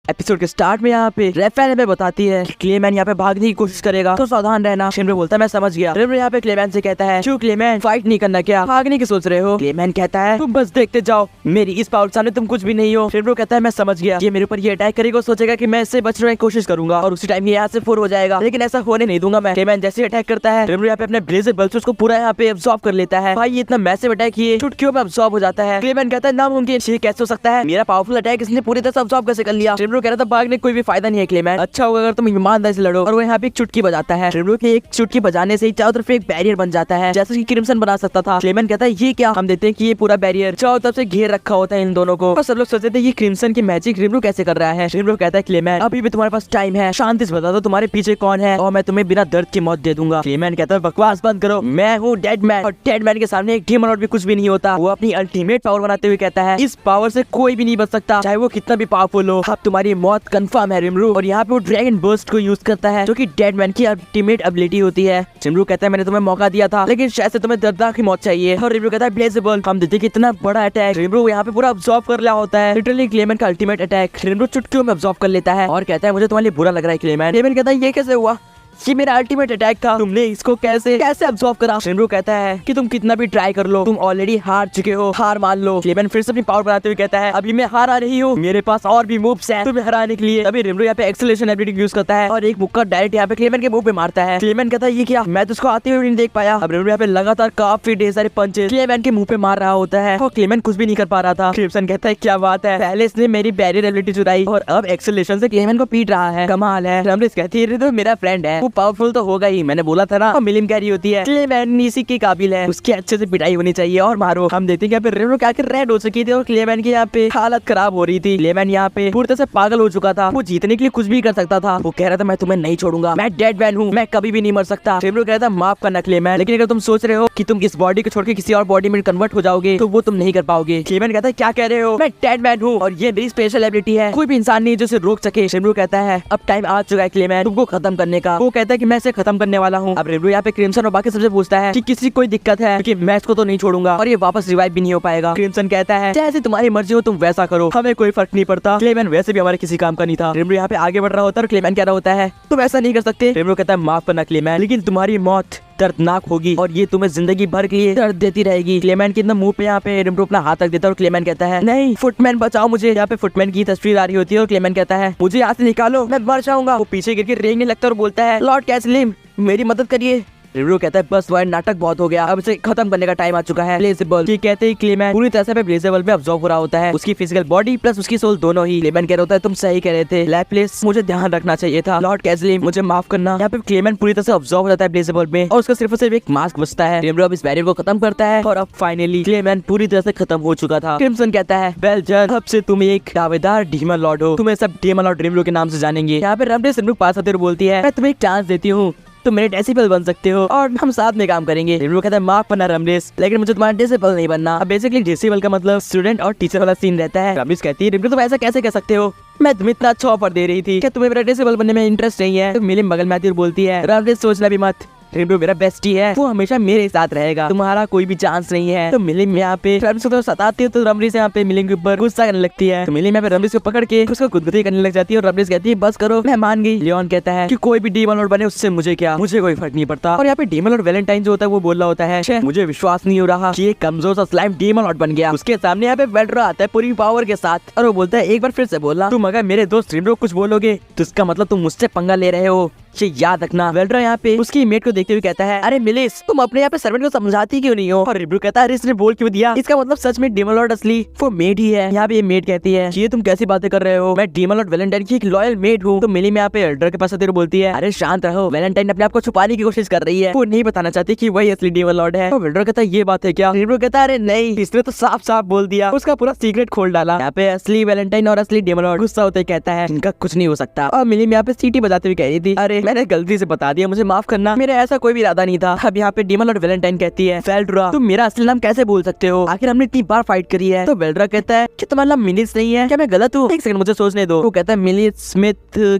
Episode के start में यहाँ पे रेफेल हमें बताती है कि क्लेमैन यहाँ पे भागने की कोशिश करेगा तो सावधान रहना। शिनरो बोलता है मैं समझ गया। शिनरो यहाँ पे क्लेमैन से कहता है क्यों क्लेमैन फाइट नहीं करना क्या, भागने की सोच रहे हो? क्लेमैन कहता है तुम बस देखते जाओ, मेरी इस पावर सामने तुम कुछ भी नहीं हो। शिनरो कहता है मैं समझ गया, ये मेरे ऊपर ये अटैक करेगा, सोचेगा कि मैं इससे बचने की कोशिश करूंगा और उसी टाइम ये यहाँ से फोर हो जाएगा, लेकिन ऐसा होने नहीं दूंगा मैं। क्लेमैन जैसे अटैक करता है शिनरो यहाँ पे अपने ब्लेजर बल्स उसको पूरा यहाँ पे अब्सॉर्ब कर लेता है। भाई ये इतना मैसिव अटैक ये चुटकियों में अब्सॉर्ब हो जाता है। क्लेमैन कहता है नामुमकिन, ये कैसे हो सकता है, मेरा पावरफुल अटैक इसने पूरी तरह से अब्सॉर्ब कैसे कर लिया? शिनरो कह रहा था भागने कोई भी फायदा नहीं है क्लेमैन, अच्छा होगा अगर तुम ईमानदारी से लड़ो। और वो यहाँ पे एक चुटकी बजाता है। शिनरो की एक चुटकी बजाने से चारों तरफ एक बैरियर बन जाता है जैसे कि क्रिम्सन बना सकता था। क्लेमैन कहता है ये क्या? हम देखते हैं कि ये पूरा बैरियर चारों तरफ से घेर रखा होता है इन दोनों को, और सब लोग सोचते थे ये क्रिम्सन की मैजिक शिनरो कैसे कर रहा है। शिनरो कहता है क्लेमैन अभी भी तुम्हारे पास टाइम है, शांति से बता दो तुम्हारे पीछे कौन है और मैं तुम्हें बिना दर्द की मौत दे दूंगा। क्लेमैन कहता है बकवास बंद करो, मैं हूँ डेड मैन, और डेड मैन के सामने एक डीमन लॉर्ड भी कुछ भी नहीं होता। वो अपनी अल्टीमेट पावर बनाते हुए कहता है इस पावर से कोई भी नहीं बच सकता, चाहे वो कितना भी पावरफुल हो। अब तुम्हारी मौत कंफर्म है रिमरू। और यहाँ पे वो ड्रैगन बर्स्ट को यूज करता है जो कि डेड मैन की अल्टीमेट एबिलिटी होती है। रिमरू कहता है मैंने तुम्हें मौका दिया था लेकिन शायद से तुम्हें दर्दनाक की मौत चाहिए। और रिमरू कहता है ब्लेजेबल। हम देखते कितना बड़ा अटैक रिमरू यहाँ पे पूरा अब्सॉर्ब कर लिया होता है, लिटरली क्लेमैन का अल्टीमेट अटैक रिमरू चुटकियों में अब्सॉर्ब कर लेता है और कहता है मुझे तुम्हारे लिए बुरा लग रहा है क्लेमैन। क्लेमैन कहता है ये कैसे हुआ, ये मेरा अल्टीमेट अटैक था, तुमने इसको कैसे अब्सॉर्ब करा? शिनरो कहता है कि तुम कितना भी ट्राई कर लो तुम ऑलरेडी हार चुके हो, हार मान लो। क्लेमैन फिर से अपनी पावर बनाते हुए कहता है अभी मैं हारा नहीं हूँ, मेरे पास और भी मूव्स हैं तुम्हें हराने के लिए। अभी रिमरो यहाँ पे एक्सेलरेशन एबिलिटी यूज करता है और एक मुक्का डायरेक्ट यहाँ पे क्लेमैन के मुंह पे मारता है। क्लेमैन कहता है ये क्या, मैं तो उसको आते हुए नहीं देख पाया। अब रिमरो यहाँ पे लगातार काफी ढेर सारे पंचेस क्लेमैन के मुंह पे मार रहा होता है और क्लेमैन कुछ भी नहीं कर पा रहा था। क्रिम्सन कहता है क्या बात है, पहले इसने मेरी बैरियर एबिलिटी चुराई और अब एक्सेलरेशन से क्लेमैन को पीट रहा है, कमाल है। रमरेस कहती है तो मेरा फ्रेंड है, वो पावरफुल तो होगा ही, मैंने बोला था ना मिलिम कैरी होती है, क्लेमैन इसी के काबिल है, उसके अच्छे से पिटाई होनी चाहिए और मारो। हम देखते हैं यहाँ पे रिमरो क्या रेड हो चुकी थी और क्लेमैन की यहाँ पे हालत खराब हो रही थी। क्लेमैन यहाँ पे पूरी तरह से पागल हो चुका था, वो जीतने के लिए कुछ भी कर सकता था। वो कह रहा था मैं तुम्हें नहीं छोड़ूंगा, मैं डेड मैन हूँ, मैं कभी भी नहीं मर सकता। रिमरो कह रहा था माफ करना क्लेमैन, लेकिन अगर तुम सोच रहे हो कि तुम इस बॉडी को छोड़ के किसी और बॉडी में कन्वर्ट हो जाओगे तो वो तुम नहीं कर पाओगे। क्लेमैन कहता है क्या कह रहे हो, मैं डेड मैन हूँ और ये मेरी स्पेशल एबिलिटी है, कोई भी इंसान नहीं जो इसे रोक सके। रिमरो कहता है अब टाइम आ चुका है क्लेमैन तुमको खत्म करने का। वो कहता है कि मैं इसे खत्म करने वाला हूँ। अब रिमरो यहाँ पे क्रिम्सन और बाकी सबसे पूछता है कि किसी कोई दिक्कत है, क्योंकि मैं इसको तो नहीं छोड़ूंगा और ये वापस रिवाइव भी नहीं हो पाएगा। क्रिम्सन कहता है जैसे तुम्हारी मर्जी हो तुम वैसा करो, हमें कोई फर्क नहीं पड़ता। क्लेमैन वैसे भी हमारे किसी काम का नहीं था। रिमरो यहाँ पे आगे बढ़ रहा होता है और क्लेमैन कह रहा होता है तुम ऐसा नहीं कर सकते। रिमरो कहता है माफ करना क्लेमैन, लेकिन तुम्हारी मौत दर्दनाक होगी और ये तुम्हें जिंदगी भर के लिए दर्द देती रहेगी। क्लेमैन के मुंह पे यहाँ पे रिमरो अपना हाथ रख देता है और क्लेमैन कहता है नहीं फुटमैन बचाओ मुझे। यहाँ पे फुटमैन की तस्वीर आ रही होती है और क्लेमैन कहता है मुझे यहाँ से निकालो, मैं मर जाऊंगा। वो पीछे गिर के रेंगने लगता है और बोलता है लॉर्ड कैसलिम मेरी मदद करिए। रिमरो कहता है बस वह नाटक बहुत हो गया, अब इसे खत्म करने का टाइम आ चुका है। ब्लेजेबल ये कहते ही क्लेमैन पूरी तरह से ब्लेजेबल में अब्सॉर्ब हो रहा होता है, उसकी फिजिकल बॉडी प्लस उसकी सोल दोनों ही। क्लेमैन कह रहा होता है तुम सही कह रहे थे लैपलेस, मुझे ध्यान रखना चाहिए था, लॉर्ड कैसलिम मुझे माफ करना। यहाँ पे क्लेमैन पूरी तरह से अब्सॉर्ब हो जाता है ब्लेजेबल में और उसका सिर्फ एक मास्क बचता है। रिमरो अब इस बैरियर को खत्म करता है और अब फाइनली क्लेमैन पूरी तरह से खत्म हो चुका था। क्रिम्सन कहता है वेल डन, अब से तुम एक दावेदार डीमन लॉर्ड हो, तुम्हें सब डीमन लॉर्ड रिमरो के नाम से जानेंगे। यहाँ पे रमरेस रिमरो पास आते हुए बोलती है मैं तुम्हें एक चांस देती हूँ, तुम मेरे डेसिबल बन सकते हो और हम साथ में काम करेंगे। रिमरो कहता है माफ करना रमरेस, लेकिन मुझे तुम्हारा डेसिबल नहीं बनना। अब बेसिकली डेसिबल का मतलब स्टूडेंट और टीचर वाला सीन रहता है। रमरेस कहती है रिमरो तुम ऐसा कैसे कह सकते हो, मैं तुम्हें इतना अच्छा ऑफर दे रही थी, क्या तुम्हें मेरा डेसिबल बनने में इंटरेस्ट नहीं है? तो मिलिम बगल में आती और बोलती है रमरेस सोचना भी मत, रिमरो मेरा बेस्टी है, वो हमेशा मेरे साथ रहेगा, तुम्हारा कोई भी चांस नहीं है। तो मिलिम यहाँ पे रमरेस को तो सताती है तो रमरेस यहाँ पे मिलिम के ऊपर गुस्सा करने लगती है। तो मिलिम यहाँ पे रमरेस को पकड़ के उसको गुदगुदी करने लग जाती है और रमरेस कहती है बस करो मैं मान गई। लियोन कहता है कि कोई भी डीमन लॉर्ड बने उससे मुझे क्या, मुझे कोई फर्क नहीं पड़ता। और यहाँ पे डीमन लॉर्ड वैलेंटाइन जो होता है वो बोल रहा होता है मुझे विश्वास नहीं हो रहा कि एक कमजोर सा स्लाइम डीमन लॉर्ड बन गया। उसके सामने यहाँ पे वेल्ड्रा आता है पूरी पावर के साथ और वो बोलता है एक बार फिर से बोलना, तुम अगर मेरे दोस्त रिमरो कुछ बोलोगे तो इसका मतलब तुम मुझसे पंगा ले रहे हो, ये याद रखना। वेल्ड्रा यहाँ पे उसकी मेट को देखते हुए कहता है अरे मिलिस तुम अपने यहाँ पे सर्वेंट को समझाती क्यों नहीं हो? और रिमरो कहता है अरे इसने बोल क्यों दिया, इसका मतलब सच में डीमन लॉर्ड असली वो मेड ही है। यहाँ पे ये मेड कहती है ये तुम कैसी बातें कर रहे हो, मैं डीमन लॉर्ड वैलेंटाइन की एक लॉयल मेड हूँ। तो मिलिम यहाँ पे एल्डर के पास आते हुए बोलती है अरे शांत रहो, वैलेंटाइन अपने आप को छुपाने की कोशिश कर रही है, वो नहीं बताना चाहती कि वही असली डीमन लॉर्ड है। तो वेल्ड्रा कहता है ये बात है क्या? रिमरो कहता है अरे नहीं, इसने तो साफ साफ बोल दिया, उसका पूरा सीक्रेट खोल डाला। यहाँ पे असली वैलेंटाइन और असली डीमन लॉर्ड गुस्सा होते कहता है इनका कुछ नहीं हो सकता। और मिलिम यहाँ पे सीटी बजाते हुए कह रही थी अरे अरे मैंने गलती से बता दिया, मुझे माफ करना, मेरा ऐसा कोई भी इरादा नहीं था। अब यहाँ पे डीमन लॉर्ड वेलेंटाइन कहती है वेल्ड्रा तुम मेरा असली नाम कैसे बोल सकते हो, आखिर हमने इतनी बार फाइट करी है। तो वेल्ड्रा कहता है कि तुम्हारा नाम मिलिस नहीं है, क्या मैं गलत हूँ? एक सेकंड मुझे सोचने दो। वो कहता है मिलिस स्मिथ,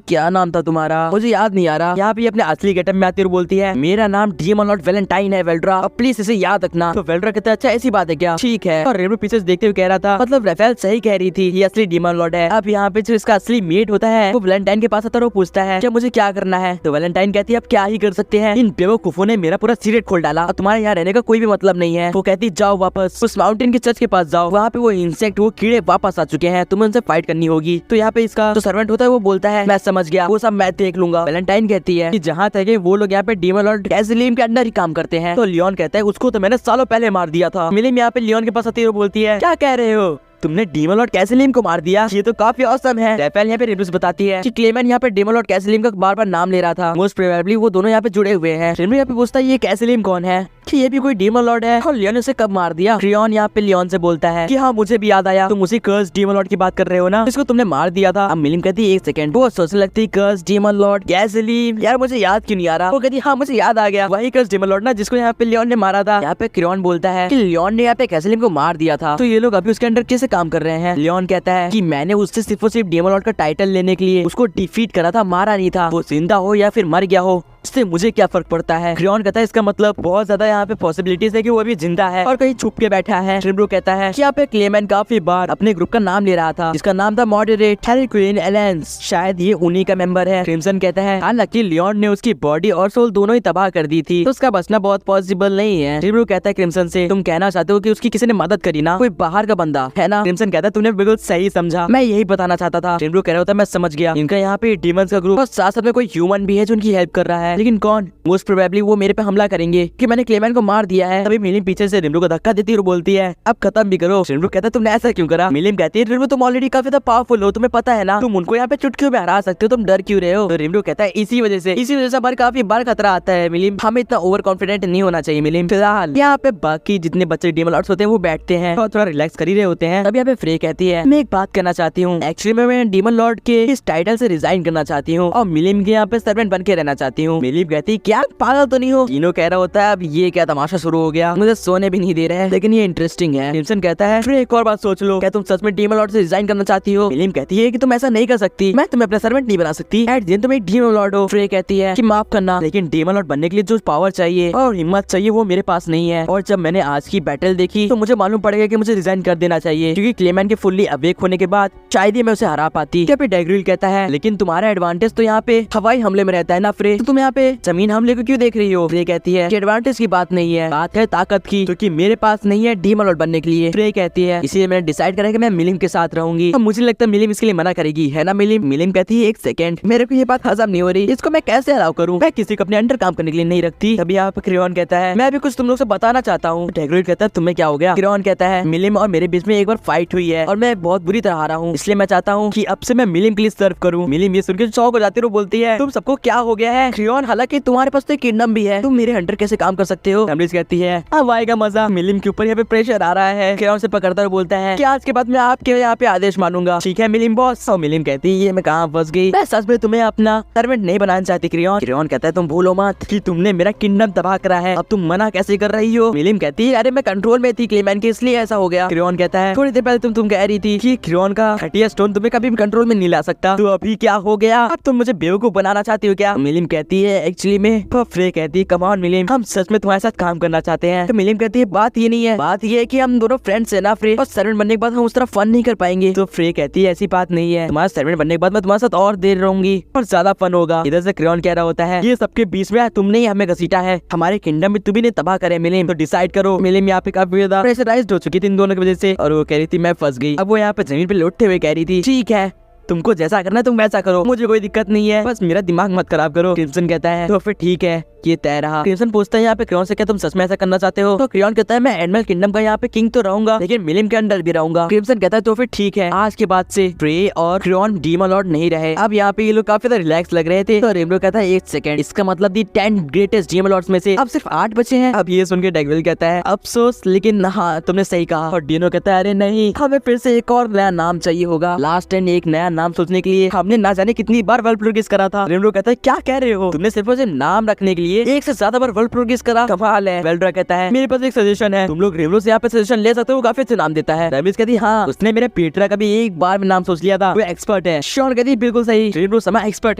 क्या नाम था तुम्हारा, मुझे याद नहीं आ रहा। यहाँ पे अपने असली गेटअप में आती और बोलती है मेरा नाम डीमन लॉर्ड वेलेंटाइन है वेल्ड्रा, अब प्लीज इसे याद रखना। तो वेल्ड्रा कहता है अच्छा ऐसी बात है क्या, ठीक है। और रेनबो पीछे देखते हुए कह रहा था मतलब राफेल सही कह रही थी, ये असली डीमन लॉर्ड है। अब यहाँ पे जो इसका असली मेट होता है वो वेलेंटाइन के पास आता है और पूछता है क्या मुझे क्या करना है। तो वेलेंटाइन कहती है अब क्या ही कर सकते हैं, इन बेवकूफों ने मेरा पूरा सीक्रेट खोल डाला और तुम्हारे यहाँ रहने का कोई भी मतलब नहीं है। वो कहती जाओ वापस उस माउंटेन के चर्च के पास जाओ, वहाँ पे वो इंसेक्ट वो कीड़े वापस आ चुके हैं, तुम्हें उनसे फाइट करनी होगी। तो यहाँ पे इसका जो सर्वेंट होता है वो बोलता है मैं समझ गया, वो सब मैं देख लूंगा। वेलेंटाइन कहती है कि जहाँ तक वो लोग यहाँ पे डीमन लॉर्ड कैसलीम के अंडर ही काम करते हैं। तो लियोन कहता है उसको तो मैंने सालों पहले मार दिया था। मिलिम यहाँ पे लियोन के पास आती है और बोलती है क्या कह रहे हो, तुमने डीमन लॉर्ड कैसलीम को मार दिया, ये तो काफी औसम है। राफेल यहाँ पे रेनबो बताती है कि क्लेमेन यहाँ पे डीमन लॉर्ड कैसलीम का बार बार नाम ले रहा था, मोस्ट प्रोबेबली वो दोनों यहाँ पे जुड़े हुए हैं। रेनबो यहाँ पे पूछता है ये कैसलीम कौन है, कि ये भी कोई डीमन लॉर्ड है और लियोन उसे कब मार दिया। क्रियन यहाँ पे लियोन से बोलता है कि हाँ मुझे भी याद आया, तुम उसी कर्स डीमन लॉर्ड की बात कर रहे हो ना, जिसको तुमने मार दिया था। अब मिलिम कहती है एक सेकंड, वो सोचने लगती कर्स डीमन लॉर्ड कैसलीम, यार मुझे याद क्यों नहीं आ रहा। वो कहती हाँ मुझे याद आ गया, वही कर्स डीमन लॉर्ड ना जिसको यहाँ पे लियोन ने मारा था। यहाँ पे क्रियन बोलता है कि लियोन ने यहाँ पे कैसलीम को मार दिया था, तो ये लोग अभी उसके अंडर कैसे काम कर रहे हैं। लियोन कहता है कि मैंने उससे सिर्फ और सिर्फ डीमन लॉर्ड का टाइटल लेने के लिए उसको डिफीट करा था, मारा नहीं था। वो जिंदा हो या फिर मर गया हो इससे मुझे क्या फर्क पड़ता है। क्रियन कहता है इसका मतलब बहुत ज्यादा यहाँ पे पॉसिबिलिटीज है कि वो अभी जिंदा है और कहीं छुप के बैठा है। रेनबो कहता है कि यहाँ पे क्लेमेन काफी बार अपने ग्रुप का नाम ले रहा था जिसका नाम था मॉडरेट हेरिक्विन एलेंस, शायद ये उन्हीं का मेंबर है। क्रिम्सन कहता है हालांकि लियोन ने उसकी बॉडी और सोल दोनों ही तबाह कर दी थी, तो उसका बचना बहुत पॉसिबल नहीं है। रेनबो कहता है क्रिम्सन से तुम कहना चाहते हो कि उसकी किसी ने मदद करी ना, कोई बाहर का बंदा है ना। क्रिम्सन कहता है तुमने बिल्कुल सही समझा, मैं यही बताना चाहता था। रेनबो कह रहा होता है मैं समझ गया, इनका यहाँ पे डीमंस का ग्रुप और साथ साथ में कोई ह्यूमन भी है जो उनकी हेल्प कर रहा है, लेकिन कौन? मोस्ट प्रोबेबली वो मेरे पे हमला करेंगे कि मैंने क्लेमेन को मार दिया है। तभी मिलिम पीछे से रेनबो को धक्का देती और बोलती है अब खत्म भी करो। रेनबो कहता है तुमने ऐसा क्यों करा। मिलिम कहती है रेनबो तुम ऑलरेडी काफी ज्यादा पावरफुल हो, तुम्हें पता है ना, तुम उनको यहाँ पे चुटकियों में हरा सकते हो, तुम डर क्यों रहे हो। तो रेनबो कहता है इसी वजह से हमारे काफी बार खतरा आता है मिलिम, हमें इतना ओवर कॉन्फिडेंट नहीं होना चाहिए मिलिम। फिलहाल यहाँ पे बाकी जितने बच्चे डीमन लॉर्ड्स होते हैं वो बैठते हैं और थोड़ा रिलैक्स कर ही रहे होते हैं। तब यहाँ पे फ्रे कहती है मैं एक बात करना चाहती हूँ, एक्चुअली मैं डीमन लॉर्ड के इस टाइटल से रिजाइन करना चाहती हूँ और मिलिम के यहाँ पे सर्वेंट बन के रहना चाहती हूँ। मिलिम कहती है क्या पागल तो नहीं हो। तीनों कह रहा होता है अब ये क्या तमाशा शुरू हो गया, मुझे सोने भी नहीं दे रहे हैं, लेकिन ये इंटरेस्टिंग है। क्रिम्सन कहता है फिर एक और बात सोच लो, क्या तुम सच में डीमन लॉर्ड से रिजाइन करना चाहती हो। मिलिम कहती है कि तुम ऐसा नहीं कर सकती, मैं तुम्हें अपना सर्वेंट नहीं बना सकती, एट दिन तुम एक डीमन लॉर्ड हो। फ्रे कहती है कि माफ करना, लेकिन डीमन लॉर्ड बनने के लिए जो पावर चाहिए और हिम्मत चाहिए वो मेरे पास नहीं है, और जब मैंने आज की बैटल देखी तो मुझे मालूम पड़ेगा कि मुझे रिजाइन कर देना चाहिए, क्योंकि क्लेमेन के फुल्ली अवेक होने के बाद शायद ही मैं उसे हरा पाती। क्या डेग्रिल कहता है लेकिन तुम्हारा एडवांटेज तो यहाँ पे हवाई हमले में रहता है ना फ्रे, तो तुम यहाँ पे जमीन हमले को क्यों देख रही हो। फ्रे कहती है एडवांटेज की बात नहीं है, बात है ताकत की, क्योंकि मेरे पास नहीं है डीमन लॉर्ड बनने के लिए। फ्रे कहती है इसलिए मैंने डिसाइड करा कि मैं मिलिम के साथ रहूंगी, तो मुझे लगता है मिलिम इसके लिए मना करेगी, है ना मिलिम। मिलिम कहती है एक सेकंड, मेरे को ये बात हजम नहीं हो रही, इसको मैं कैसे अलाउ करूं, मैं किसी को अपने अंडर काम करने के लिए नहीं रखती। तभी यहाँ पे क्रियन कहता है मैं भी कुछ तुम लोग से बताना चाहता हूँ। डेग्रिल कहता है तुम्हें क्या हो गया। क्रियन कहता है मिलिम और मेरे बीच में एक बार फाइट हुई है और मैं बहुत बुरी तरह हारा हूँ, इसलिए मैं चाहता हूँ कि अब से मैं मिलिम के लिए सर्व करूँ। मिलिम ये सुनकर शॉक हो जाती है और बोलती है तुम सबको क्या हो गया है। क्रियन हालांकि तुम्हारे पास तो एक किंगडम भी है, तुम मेरे अंडर कैसे काम कर सकते हो। एम्ब्रिज कहती है अब आएगा मजा, मिलिम के ऊपर यहाँ पे प्रेशर आ रहा है। क्रियन से पकड़ता हुआ बोलता है कि आज के बाद मैं आपके यहाँ पे आदेश मानूंगा, ठीक है मिलिम बॉस। और मिलिम कहती है ये मैं कहाँ फंस गई, मैं सच में तुम्हें अपना सर्वेंट नहीं बनाना चाहती क्रियन। क्रियन कहता है तुम भूलो मत कि तुमने मेरा किंगडम तबाह करा है, अब तुम मना कैसे कर रही हो। मिलिम कहती है अरे मैं कंट्रोल में थी क्लेमेन के, इसलिए ऐसा हो गया। क्रियन कहता है थोड़ी देर पहले तुम कह रही थी कि क्रियन का हटिया स्टोन तुम्हें कभी भी कंट्रोल में नहीं ला सकता, तो अभी क्या हो गया, अब तुम मुझे बेवकूफ बनाना चाहती हो क्या। मिलिम कहती है एक्चुअली में। फ्रे कहती है कम ऑन मिलिम, हम सच में तुम्हारे साथ काम करना चाहते हैं। तो मिलिम कहती है बात ये नहीं है, बात ये है कि हम दोनों फ्रेंड्स है ना फ्रे, और सर्वेंट बनने के बाद हम उस तरह फन नहीं कर पाएंगे। तो फ्रे कहती है ऐसी बात नहीं है, तुम्हारा सर्वेंट बनने के बाद मैं तुम्हारे साथ और देर रहूंगी और ज्यादा फन होगा। इधर से क्रियन कह रहा होता है ये सबके बीच में तुमने ही हमें घसीटा है, हमारे किंगडम में तुम्ही ने तबाह करे मिलिम, तो डिसाइड करो। मिलिम यहाँ पे काफी ज्यादा प्रेशराइज्ड हो चुकी थी इन दोनों की वजह से, और वो कह रही थी मैं फंस गई। अब वो यहाँ पे जमीन पे लौटते हुए कह रही थी ठीक है तुमको जैसा करना है तुम वैसा करो, मुझे कोई दिक्कत नहीं है, बस मेरा दिमाग मत खराब करो। क्रिम्सन कहता है तो फिर ठीक है ये तय रहा। क्रिम्सन पूछता है यहाँ पे क्रियन से क्या तुम सच में ऐसा करना चाहते हो। तो क्रियन कहता है मैं एनिमल किंगडम का यहाँ पे किंग तो रहूंगा, लेकिन मिलिम के अंडर भी रहूंगा। क्रिम्सन कहता है तो फिर ठीक है, आज के बाद से फ्रे और क्रियन डीमन लॉर्ड नहीं रहे। अब यहाँ पे ये लोग काफी ज्यादा रिलैक्स लग रहे थे। तो रेनबो कहता है एक सेकंड, इसका मतलब दी 10 ग्रेटेस्ट डीमन लॉर्ड्स में से अब सिर्फ 8 बचे हैं। अब ये सुन के डेग्रिल कहता है अफसोस, लेकिन हाँ तुमने सही कहा। और डीनो कहता है अरे नहीं, हमें फिर से एक और नया नाम चाहिए होगा, लास्ट टाइम एक नया नाम सोचने के लिए हमने ना जाने कितनी बार वर्ल्ड प्रोग्रेस करा था। रेमरो कहता है क्या कह रहे हो, तुमने सिर्फ और सिर्फ नाम रखने के लिए एक से ज्यादा बार वर्ल्ड प्रोग्रेस करा, कमाल है। वेल्ड्रा कहता है मेरे पास एक सजेशन है, तुम लोग रेमरो से यहाँ पे सजेशन ले सकते हो, काफी अच्छा नाम देता है। रेमिस कहती है हाँ, उसने मेरे पीटरा का भी एक बार में नाम सोच लिया था, वो एक्सपर्ट है। शॉन कहती है बिल्कुल सही, रेमरो समा एक्सपर्ट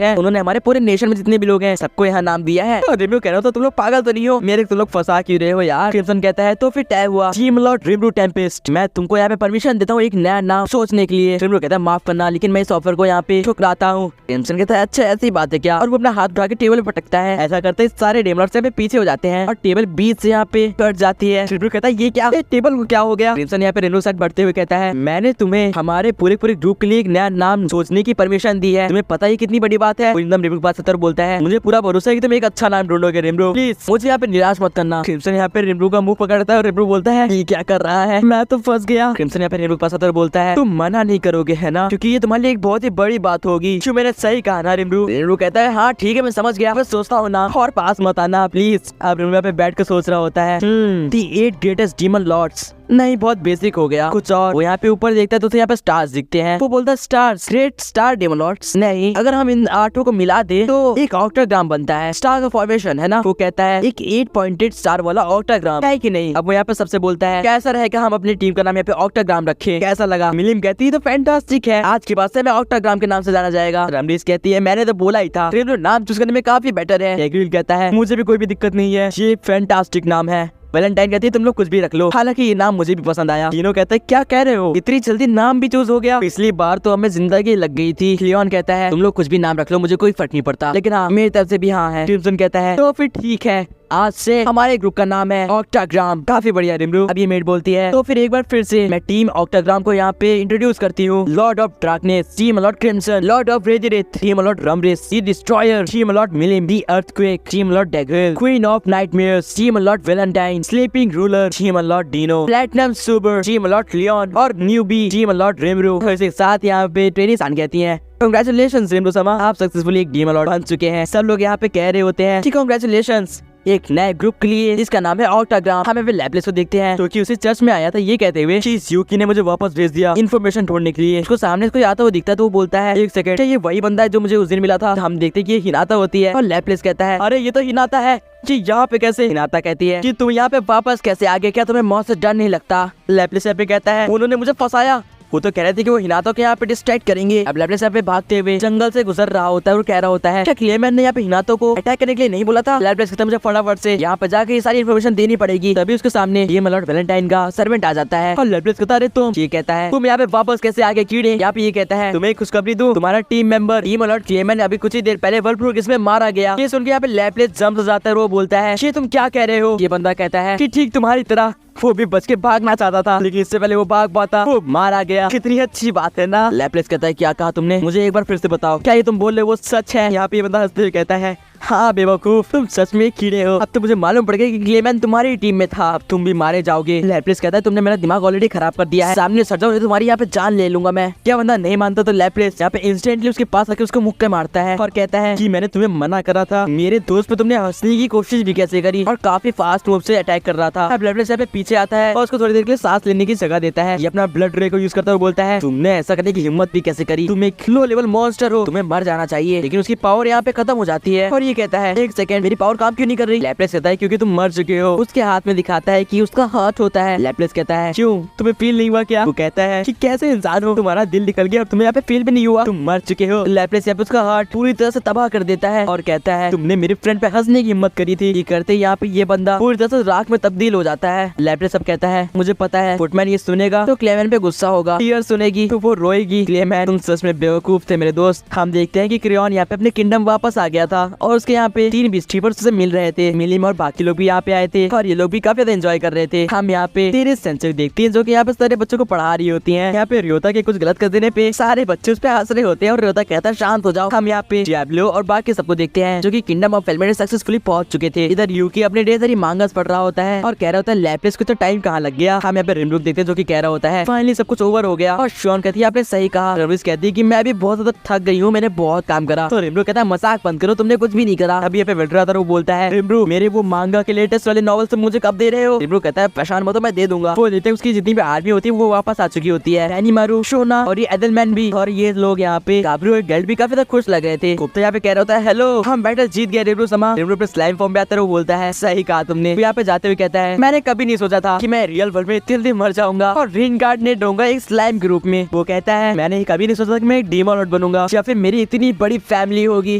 है, उन्होंने हमारे पूरे नेशन में जितने भी लोग हैं सबको यहाँ नाम दिया है। और रेमरो कह रहा था तुम लोग पागल तो नहीं हो, मेरे तुम लोग फंसा क्यों रहे हो यार। क्रिम्सन कहता है तो फिर तय हुआ, टीम लॉर्ड रेमरो टेम्पेस्ट, मैं तुमको यहाँ पे परमिशन देता हूँ एक नया नाम सोचने के लिए। रेमरो कहता है माफ करना, लेकिन मैं इस ऑफर को यहाँ पे ठुकराता हूँ। क्रिम्सन कहता है अच्छा ऐसी बात है क्या, और वो अपना हाथ उठा के टेबल पे पटकता है। ऐसा करते सारे डेमलॉर्ड्स यहाँ पे पीछे हो जाते हैं और टेबल बीच से यहाँ पे कट जाती है। रेमरो कहता है ये क्या, टेबल को क्या हो गया। क्रिम्सन यहाँ पे रेमरो साइड बढ़ते हुए कहता है मैंने तुम्हें हमारे पूरे ग्रुप के लिए एक नया नाम सोचने की परमिशन दी है, तुम्हें पता ही कितनी बड़ी बात है। एकदम रेमरो के पास सतर बोलता है मुझे पूरा भरोसा है कि तुम एक अच्छा नाम ढूंढोगे रेमरो, प्लीज मुझे यहाँ पे निराश मत करना। क्रिम्सन यहाँ पे रेमरो का मुंह पकड़ता है और रेमरो बोलता है ये क्या कर रहा है, मैं तो फंस गया। क्रिम्सन यहाँ पे रेमरो के पास सतर बोलता है तुम मना नहीं करोगे है ना, क्योंकि ये तुम्हारे लिए एक बहुत ही बड़ी बात होगी। जो मैंने सही कहा ना रेमरो। रेमरो कहता है हाँ ठीक है मैं समझ गया, बस सोचता हूँ ना, और पास मत आना प्लीज। अब रेमरो यहाँ पे बैठ कर सोच रहा होता है दी 8 ग्रेटेस्ट डीमन लॉर्ड्स, नहीं बहुत बेसिक हो गया कुछ और। वो यहाँ पे ऊपर देखता है तो उसे यहाँ पे स्टार्स दिखते हैं, वो बोलता है stars, great star demon lords, नहीं अगर हम इन 8 को मिला दे तो एक ऑक्टाग्राम बनता है, स्टार का फॉर्मेशन है ना। वो कहता है एक 8 पॉइंटेड स्टार वाला ऑक्टाग्राम है कि नहीं। अब वो यहाँ पे सबसे बोलता है कैसा रहेगा हम अपनी टीम का नाम यहाँ पे ऑक्टाग्राम रखें, कैसा लगा। मिलिम कहती है तो फैंटास्टिक है, आज के बाद से मैं ऑक्टाग्राम के नाम से जाना जाएगा। रमरीस कहती है मैंने तो बोला ही था, नाम चूज करने में काफी बेटर है। एग्रिल कहता है मुझे भी कोई भी दिक्कत नहीं है, ये फैंटास्टिक नाम है। वैलेंटाइन कहती है तुम लोग कुछ भी रख लो, हालांकि ये नाम मुझे भी पसंद आया। तीनों कहता है क्या कह रहे हो, इतनी जल्दी नाम भी चूज हो गया, पिछली बार तो हमें जिंदगी लग गई थी। लियोन कहता है तुम लोग कुछ भी नाम रख लो, मुझे कोई फर्क नहीं पड़ता, लेकिन हाँ मेरी तरफ से भी हाँ है। क्रिम्सन कहता है तो फिर ठीक है, आज से हमारे ग्रुप का नाम है ऑक्टाग्राम, काफी बढ़िया रेमरो। अब ये मेट बोलती है तो फिर एक बार फिर से मैं टीम ऑक्टाग्राम को यहाँ पे इंट्रोड्यूस करती हूँ। Lord of darkness team lord Crimson, lord of red wrath team lord Ramiris, the destroyer team lord Milim, the earthquake team lord Dagruel, queen of nightmares team lord Valentine, sleeping ruler team lord Dino, platinum super team lord Leon और newbie team lord Ramiro. तो इसके साथ यहाँ पे ट्रेनिसान कहती है congratulations रेमरो समा, आप सक्सेसफुली एक डीमन लॉर्ड बन चुके हैं। सब लोग यहाँ पे कह रहे होते हैं कांग्रेचुलेशंस एक नए ग्रुप के लिए जिसका नाम है ऑक्टाग्राम। हमें फिर लैपलेस को देखते हैं, क्योंकि उसे चर्च में आया था ये कहते हुए यूकी ने मुझे वापस भेज दिया इन्फॉर्मेशन ढूंढने के लिए। उसको सामने कोई आता हुआ दिखता है तो वो बोलता है एक सेकंड, ये वही बंदा है जो मुझे उस दिन मिला था। हम देखते कि ये हिनाता होती है और लैपलेस कहता है अरे ये तो हिनाता है जी, यहाँ पे कैसे। हिनाता कहती है कि तुम यहाँ पे वापस कैसे आ गए, क्या तुम्हें मौत से डर नहीं लगता। लैपलेस यहाँ पे कहता है उन्होंने मुझे फंसाया, वो तो कह रहे थे कि वो हिनातो के यहाँ पे डिस्ट्रैक्ट करेंगे। अब लैपलेस यहाँ पे भागते हुए जंगल से गुजर रहा होता है और कह रहा होता है क्या क्लेमैन ने यहाँ पे हिनातो को अटैक करने के लिए नहीं बोला था। लैपलेस कहता है मुझे फटाफट से यहाँ पे जाके ये सारी इन्फॉर्मेशन देनी पड़ेगी। तभी उसके सामने ये लॉर्ड वैलेंटाइन का सर्वेंट आ जाता है और लैपलेस कहता है तुम, ये कहता है तुम यहाँ पे वापस कैसे आगे कीड़े। यहाँ पे ये कहता है तुम्हें खुशखबरी दूं, तुम्हारा टीम मेंबर टीम लॉर्ड क्लेमैन अभी कुछ ही देर पहले वर्ल्ड प्रोग्रेस में मारा गया। ये सुन के यहाँ पे लैपलेस जंप हो जाता है, वो बोलता है ये तुम क्या कह रहे हो। ये बंदा कहता है कि ठीक तुम्हारी तरह वो भी बच के भागना चाहता था, लेकिन इससे पहले वो भाग पाता, वो मारा गया। कितनी अच्छी बात है ना। लैपलेस कहता है क्या कहा तुमने, मुझे एक बार फिर से बताओ, क्या ये तुम बोल रहे हो वो सच है। यहाँ पे ये बंदा हंसते हुए कहता है हाँ बेवकूफ, तुम सच में कीड़े हो। अब तो मुझे मालूम पड़ गया कि क्लेमैन तुम्हारी टीम में था, अब तुम भी मारे जाओगे। लैपलेस कहता है तुमने मेरा दिमाग ऑलरेडी खराब कर दिया है, सामने सट जाओ, तुम्हारी यहाँ पे जान ले लूंगा मैं। क्या बंदा नहीं मानता तो लैपलेस यहाँ पे इंस्टेंटली उसके पास आके उसको मुक्के मारता है और कहता है कि मैंने तुम्हें मना करा था, मेरे दोस्त पे तुमने हंसने की कोशिश भी कैसे करी, और काफी फास्ट मूव से अटैक कर रहा था। अब लैपलेस यहाँ पे पीछे आता है और उसको थोड़ी देर के लिए सांस लेने की जगह देता है। ये अपना ब्लड रे को यूज करता है और बोलता है तुमने ऐसा करने की हिम्मत भी कैसे करी, तुम एक लो लेवल मॉन्स्टर हो, तुम्हें मर जाना चाहिए। लेकिन उसकी पावर यहाँ पे खत्म हो जाती है और ये कहता है एक मेरी पावर काम क्यों नहीं कर रही। लैपलेस कहता है क्योंकि तुम मर चुके हो। उसके हाथ में दिखाता है कि उसका हार्ट होता है। लैपलेस कहता है क्यों, तुम्हें फील नहीं हुआ क्या। वो कहता है कि कैसे इंसान हो, तुम्हारा दिल निकल गया और तुम्हें यहाँ पे फील भी नहीं हुआ, तुम मर चुके हो। लैपलेस यहाँ पे उसका हार्ट पूरी तरह से तबाह कर देता है और कहता है तुमने मेरे फ्रेंड पे हंसने की हिम्मत करी थी। ये करते यहाँ पे ये बंदा पूरी तरह से राख में तब्दील हो जाता है। लैपलेस अब कहता है मुझे पता है फुटमैन ये सुनेगा तो क्लेमैन पे गुस्सा होगा, टीयर सुनेगी तो वो रोएगी। क्लेमैन तुम सच में बेवकूफ थे मेरे दोस्त। हम देखते हैं कि क्रेयॉन यहाँ पे अपने किंगडम वापस आ गया था और उसके यहाँ पे 3 बीस्टीपर्स से मिल रहे थे। मिलिम और बाकी लोग भी यहाँ पे आए थे और ये लोग भी काफी ज्यादा एंजॉय कर रहे थे। हम यहाँ पे तेरे सेंचुरी देखते हैं जो कि यहाँ पे सारे बच्चों को पढ़ा रही होती हैं। यहाँ पे रियोता के कुछ गलत कर देने पे सारे बच्चे उस पे हंस रहे होते हैं और रियोता कहता है शांत हो जाओ। हम यहाँ पे डियाब्लो और बाकी सबको देखते हैं जो कि किंगडम ऑफ फेलमेंट सक्सेसफुली पहुंच चुके थे। इधर यूकी अपने ढेर सारी मांगस पढ़ रहा होता है और कह रहा होता है लैपलेस को तो टाइम कहाँ लग गया। हम यहाँ पे रिमरुक देखते हैं जो कि कह रहा होता है फाइनली सब कुछ ओवर हो गया। और शॉन कहती है आपने सही कहा। रविस कहती है कि मैं भी बहुत ज्यादा थक गई हूँ, मैंने बहुत काम करा। तो रिमरुक कहता है मजाक बंद करो, तुमने कुछ भी नहीं करा। अभी यहाँ पे विल्टर आता है, वो बोलता है रिमरू मेरे वो मांगा के लेटेस्ट वाले नॉवल से मुझे कब दे रहे हो। रिमरू कहता है परेशान मत हो, मैं दे दूंगा। वो देते उसकी जितनी भी आर्मी होती है वो वापस आ चुकी होती है, रेनिमारू, शोना और ये एडलमैन भी। और ये लोग यहाँ पे गाब्रियो और गेल्ट भी काफी ज्यादा खुश लग रहे थे। गुप्ता यहाँ पे कह रहा होता है हेलो हम बैटल जीत गए रिमरू समा। रिमरू पे स्लाइम फॉर्म में आता है, वो बोलता है सही कहा तुमने। यहाँ पे जाते हुए कहता है मैंने कभी नहीं सोचा था कि मैं रियल वर्ल्ड में इतनी जल्दी मर जाऊंगा और रीइंकार्नेट होऊंगा एक स्लाइम के रूप में। वो कहता है मैंने कभी नहीं सोचा था कि मैं एक डीमन लॉर्ड बनूंगा या फिर मेरी इतनी बड़ी फैमिली होगी।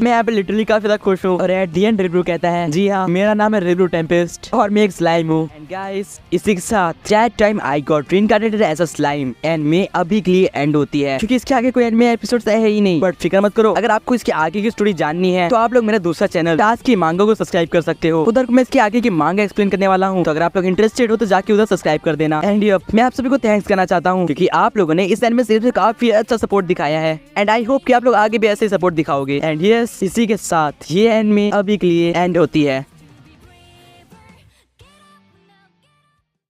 मैं यहाँ पे लिटरली काफी ज्यादा खुश हूँ। और एट द एंड रिमरू कहता है जी हाँ मेरा नाम है रिमरू टेम्पेस्ट और मैं एक स्लाइम हूँ। एंड गाइस इसी के साथ that time I got reincarnated as a slime and में अभी के लिए एंड होती है, क्योंकि इसके आगे कोई एंड में एपिसोड है ही नहीं। बट फिक्र मत करो, अगर आपको इसके आगे की स्टोरी जाननी है तो आप लोग मेरा दूसरा चैनल टास्क की मांगो को सब्सक्राइब कर सकते हो। उधर मैं इसके आगे की मांगा एक्सप्लेन करने वाला हूँ, तो अगर आप लोग इंटरेस्टेड हो तो जाके उधर सब्सक्राइब कर देना। एंड मैं आप सभी को थैंक्स करना चाहता हूँ क्योंकि आप लोगों ने इस एनिमे सीरीज में काफी अच्छा सपोर्ट दिखाया है एंड आई होप कि आप लोग आगे भी ऐसे ही सपोर्ट दिखाओगे। एंड यस इसी के साथ ये एनिमे अभी के लिए एंड होती है।